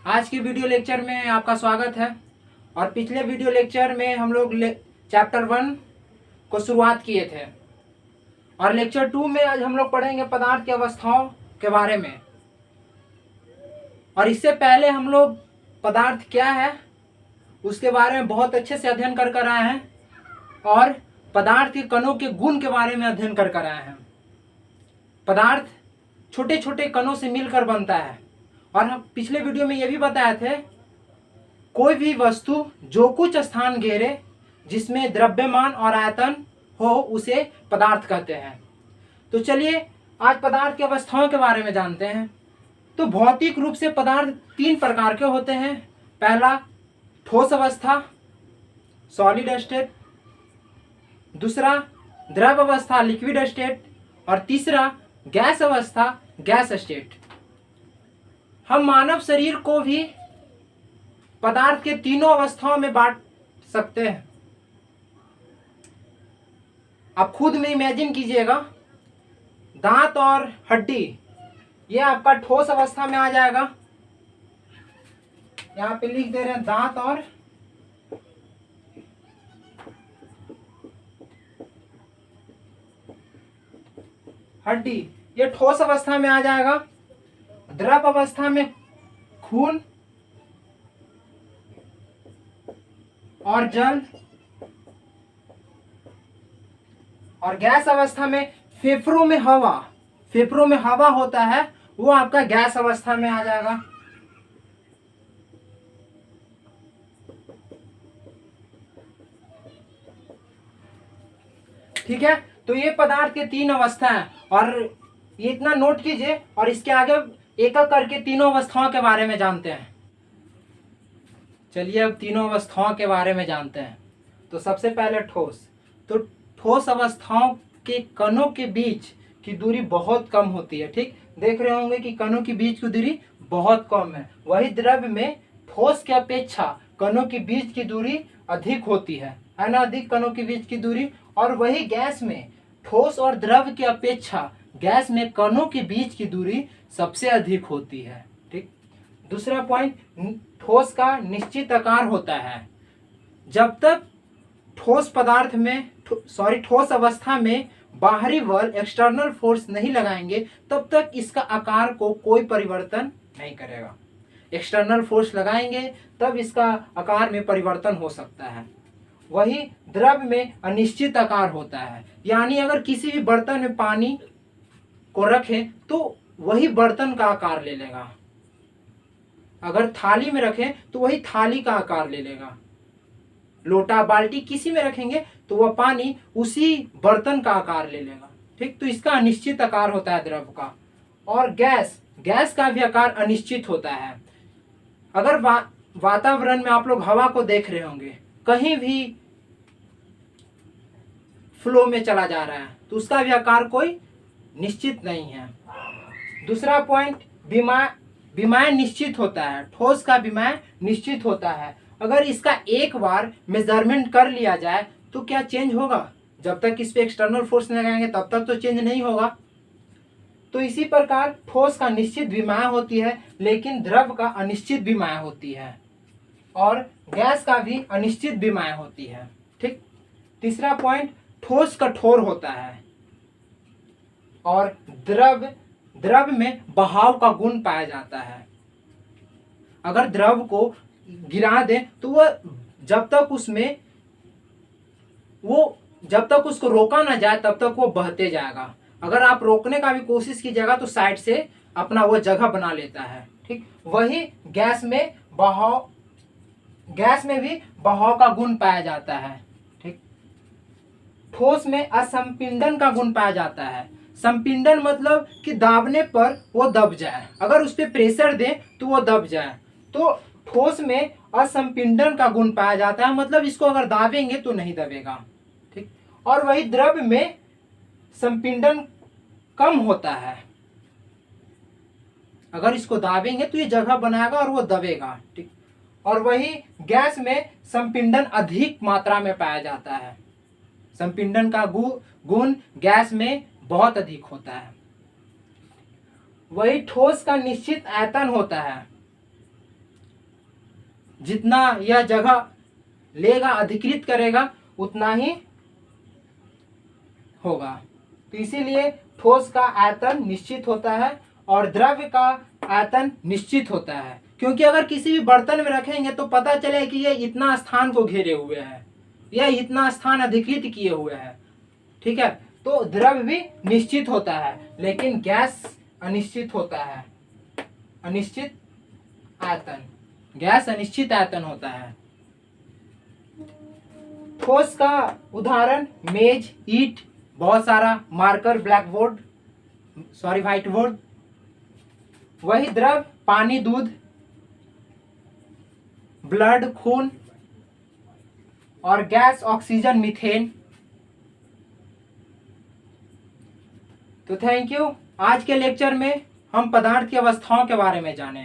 आज के video lecture में आपका स्वागत है। और पिछले वीडियो लेक्चर में हम लोग चैप्टर 1 को शुरुआत किए थे और लेक्चर 2 में आज हम लोग पढ़ेंगे पदार्थ की अवस्थाओं के बारे में। और इससे पहले हम लोग पदार्थ क्या है उसके बारे में बहुत अच्छे से अध्ययन कर आए हैं और पदार्थ के कणों के गुण के बारे में अध्ययन कर आए हैं। पदार्थ छोटे छोटे कणों से मिलकर बनता है और हम पिछले वीडियो में यह भी बताए थे, कोई भी वस्तु जो कुछ स्थान घेरे जिसमें द्रव्यमान और आयतन हो उसे पदार्थ कहते हैं। तो चलिए आज पदार्थ की अवस्थाओं के बारे में जानते हैं। तो भौतिक रूप से पदार्थ 3 प्रकार के होते हैं। पहला ठोस अवस्था सॉलिड स्टेट, दूसरा द्रव अवस्था लिक्विड स्टेट और तीसरा गैस अवस्था गैस स्टेट। हम मानव शरीर को भी पदार्थ के तीनों अवस्थाओं में बांट सकते हैं। आप खुद में इमेजिन कीजिएगा, दांत और हड्डी ये आपका ठोस अवस्था में आ जाएगा। यहां पे लिख दे रहे हैं दांत और हड्डी, ये ठोस अवस्था में आ जाएगा। द्रव अवस्था में खून और जल और गैस अवस्था में फेफड़ों में हवा होता है, वो आपका गैस अवस्था में आ जाएगा। ठीक है, तो ये पदार्थ के 3 अवस्था हैं और ये इतना नोट कीजिए और इसके आगे एक एक करके तीनों अवस्थाओं के बारे में जानते हैं। चलिए अब तीनों अवस्थाओं के बारे में जानते हैं। तो सबसे पहले ठोस। तो ठोस अवस्थाओं के कणों के बीच की दूरी बहुत कम होती है। ठीक, देख रहे होंगे कि कणों के बीच की दूरी बहुत कम है। वही द्रव में ठोस की अपेक्षा कणों के बीच की दूरी अधिक होती है ना, अधिक कणों के बीच की दूरी। और वही गैस में ठोस और द्रव की अपेक्षा गैस में कणों के बीच की दूरी सबसे अधिक होती है। ठीक, दूसरा पॉइंट, ठोस का निश्चित आकार होता है। जब तक ठोस अवस्था में बाहरी बल एक्सटर्नल फोर्स नहीं लगाएंगे तब तक इसका आकार को कोई परिवर्तन नहीं करेगा। एक्सटर्नल फोर्स लगाएंगे तब इसका आकार में परिवर्तन हो सकता है। वही द्रव में अनिश्चित आकार होता है, यानी अगर किसी भी बर्तन में पानी को रखें तो वही बर्तन का आकार ले लेगा। अगर थाली में रखें तो वही थाली का आकार ले लेगा। लोटा बाल्टी किसी में रखेंगे तो वह पानी उसी बर्तन का आकार ले लेगा। ठीक, तो इसका अनिश्चित आकार होता है द्रव का। और गैस का भी आकार अनिश्चित होता है। अगर वातावरण में आप लोग हवा को देख रहे होंगे, कहीं भी फ्लो में चला जा रहा है तो उसका भी आकार कोई निश्चित नहीं है। दूसरा पॉइंट, विमाएं निश्चित होता है। ठोस का विमाएं निश्चित होता है। अगर इसका एक बार मेजरमेंट कर लिया जाए तो क्या चेंज होगा? जब तक इस पे एक्सटर्नल फोर्स नहीं लगाएंगे तब तक तो चेंज नहीं होगा। तो इसी प्रकार ठोस का निश्चित विमाएं होती है लेकिन द्रव का अनिश्चित विमाएं होती है और गैस का भी अनिश्चित विमाएं होती है। ठीक, तीसरा पॉइंट, ठोस कठोर होता है और द्रव में बहाव का गुण पाया जाता है। अगर द्रव को गिरा दें तो वह जब तक उसको रोका ना जाए तब तक वो बहते जाएगा। अगर आप रोकने का भी कोशिश कीजिएगा तो साइड से अपना वो जगह बना लेता है। ठीक, वही गैस में भी बहाव का गुण पाया जाता है। ठीक, ठोस में असंपिंडन का गुण पाया जाता है। संपिंडन मतलब कि दाबने पर वो दब जाए, अगर उस पर प्रेशर दें तो वो दब जाए। तो ठोस में असंपिंडन का गुण पाया जाता है, मतलब इसको अगर दाबेंगे तो नहीं दबेगा। ठीक, और वही द्रव में संपिंडन कम होता है। अगर इसको दाबेंगे तो ये जगह बनाएगा और वो दबेगा। ठीक, और वही गैस में संपिंडन अधिक मात्रा में पाया जाता है। संपिंडन का गुण गैस में बहुत अधिक होता है। वही ठोस का निश्चित आयतन होता है जितना यह जगह लेगा, अधिकृत करेगा, उतना ही होगा। तो इसीलिए ठोस का आयतन निश्चित होता है और द्रव्य का आयतन निश्चित होता है, क्योंकि अगर किसी भी बर्तन में रखेंगे तो पता चले कि यह इतना स्थान को घेरे हुए है, यह इतना स्थान अधिकृत किए हुए है। ठीक है, तो द्रव्य भी निश्चित होता है, लेकिन गैस अनिश्चित होता है, अनिश्चित आयतन, गैस अनिश्चित आयतन होता है। ठोस का उदाहरण मेज, ईंट, बहुत सारा marker, black board, sorry white board. वही द्रव पानी, दूध, ब्लड, खून, और गैस ऑक्सीजन, मीथेन। तो थैंक यू। आज के लेक्चर में हम पदार्थ की अवस्थाओं के बारे में जाने।